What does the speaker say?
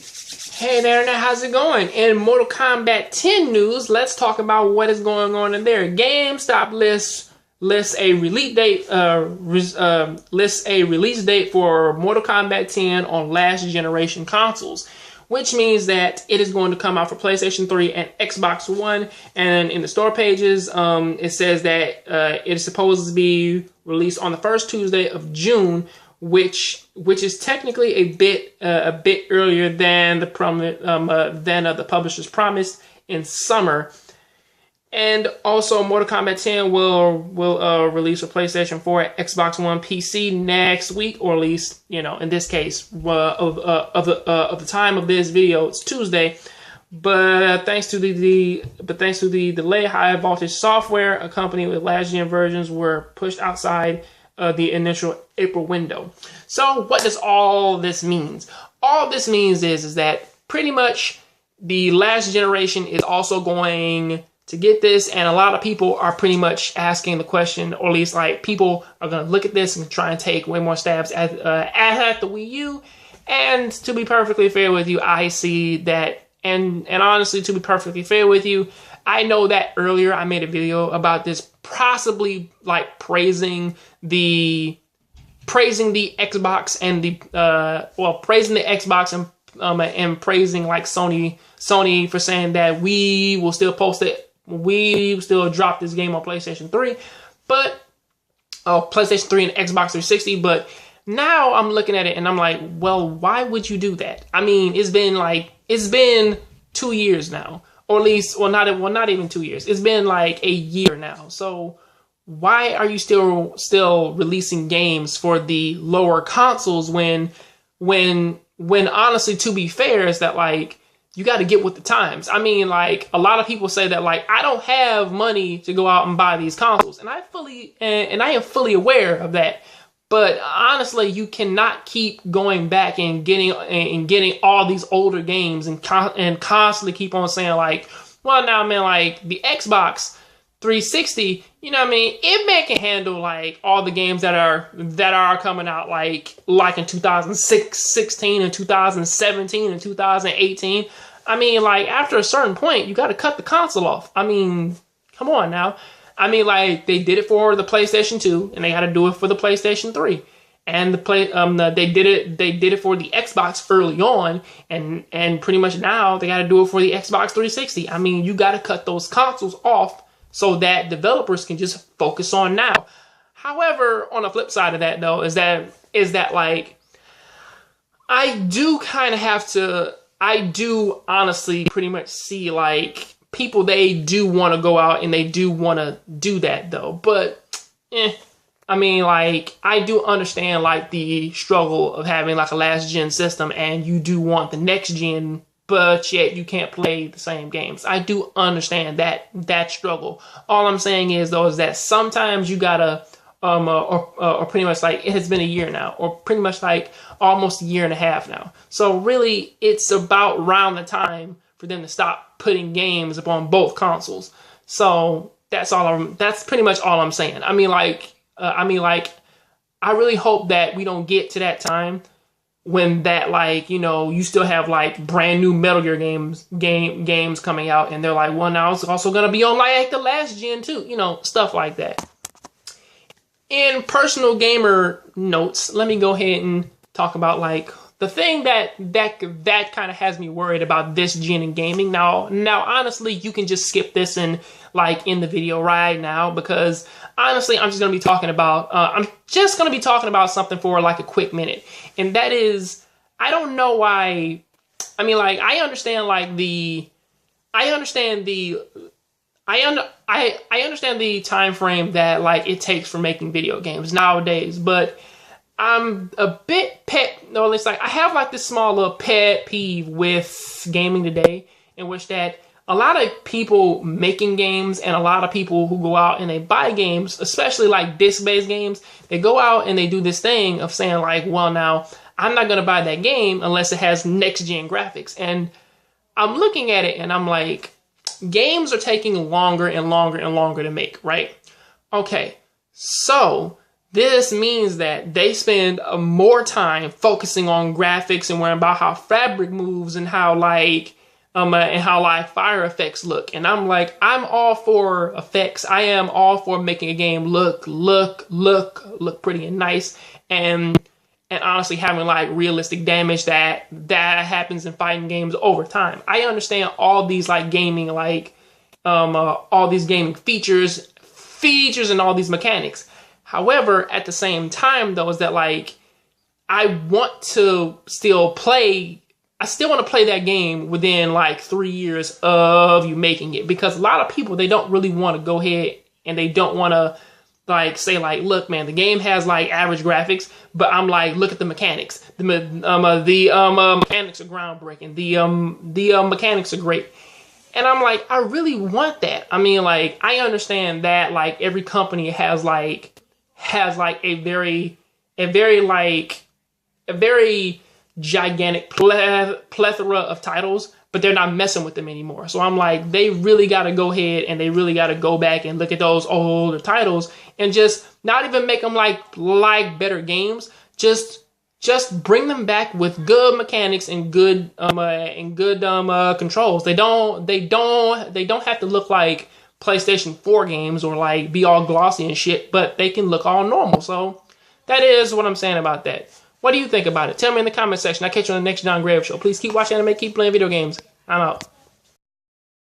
Hey there, how's it going? In Mortal Kombat 10 news, let's talk about what is going on in there. Gamestop lists a release date for Mortal Kombat 10 on last generation consoles, which means that it is going to come out for PlayStation 3 and Xbox One. And in the store pages, it says that it is supposed to be released on the first Tuesday of June, which is technically a bit earlier than the publisher's promise in summer. And also, Mortal Kombat 10 will release for PlayStation 4, Xbox One, PC next week, or at least, in this case, of the time of this video, it's Tuesday. But thanks to the delay, high voltage software accompanied with last gen versions were pushed outside the initial April window. So what does all this mean? All this means is that pretty much the last generation is also going to get this, and a lot of people are pretty much asking the question, or at least like people are going to look at this and try and take way more stabs at the Wii U. And to be perfectly fair with you, I see that, and honestly, to be perfectly fair with you, I know that earlier I made a video about this, possibly like praising the Xbox and praising the Xbox and praising like Sony for saying that we will still post it. We will still drop this game on PlayStation 3, but PlayStation 3 and Xbox 360. But now I'm looking at it and I'm like, well, why would you do that? I mean, it's been 2 years now. Or at least, not even 2 years. It's been like a year now. So why are you still releasing games for the lower consoles when honestly, to be fair, is that like you got to get with the times. I mean, like a lot of people say that like I don't have money to go out and buy these consoles, and I am fully aware of that. But honestly, you cannot keep going back and getting all these older games and constantly keep on saying like, well, now man, like the Xbox 360, it can handle like all the games that are coming out like in 2016 and 2017 and 2018. I mean, like after a certain point, you got to cut the console off. I mean, come on now. I mean, like they did it for the PlayStation 2, and they got to do it for the PlayStation 3, and they did it for the Xbox early on, and pretty much now they got to do it for the Xbox 360. I mean, you got to cut those consoles off so that developers can just focus on now. However, on the flip side of that though, is that like I do honestly pretty much see like people, they do want to go out and they do want to do that though. But, I mean, like, I do understand like the struggle of having like a last gen system and you do want the next gen, but yet you can't play the same games. I do understand that struggle. All I'm saying is though, is that sometimes you gotta, or pretty much like it has been a year now, or pretty much like almost a year and a half now. So really it's about around the time for them to stop putting games upon both consoles. So that's pretty much all I'm saying. I mean, like, I really hope that we don't get to that time when that, like, you still have like brand new Metal Gear games coming out, and they're like, well, now it's also gonna be on like the last gen too, stuff like that. In personal gamer notes, let me go ahead and talk about like the thing that kind of has me worried about this gen in gaming. Now, honestly, you can just skip this in the video right now, because honestly, I'm just gonna be talking about something for like a quick minute, and that is, I don't know why. I mean, like I understand the time frame that like it takes for making video games nowadays, but I'm a bit I have like this small little pet peeve with gaming today, in which that a lot of people making games and a lot of people who go out and they buy games, especially like disc-based games, they go out and they do this thing of saying like, well, now I'm not going to buy that game unless it has next-gen graphics. And I'm looking at it and I'm like, games are taking longer and longer and longer to make, right? Okay, so This means that they spend more time focusing on graphics and worrying about how fabric moves and how like fire effects look. And I'm like, I'm all for effects. I am all for making a game look pretty and nice, and honestly having like realistic damage that happens in fighting games over time. I understand all these like gaming all these gaming features and all these mechanics. However, at the same time though, is that like I still want to play that game within like 3 years of you making it, because a lot of people, they don't really want to go ahead and they don't want to like say like, look man, the game has like average graphics, but I'm like, look at the mechanics. The mechanics are groundbreaking. The mechanics are great. And I'm like, I really want that. I mean, like, I understand that like every company has a very gigantic plethora of titles, but they're not messing with them anymore. So I'm like, they really got to go ahead and they really got to go back and look at those older titles and just not even make them like better games. Just bring them back with good mechanics and good controls. They don't have to look like PlayStation 4 games or like be all glossy and shit, but they can look all normal. So that is what I'm saying about that. What do you think about it? Tell me in the comment section. I'll catch you on the next John Grave Show. Please keep watching anime, keep playing video games. I'm out.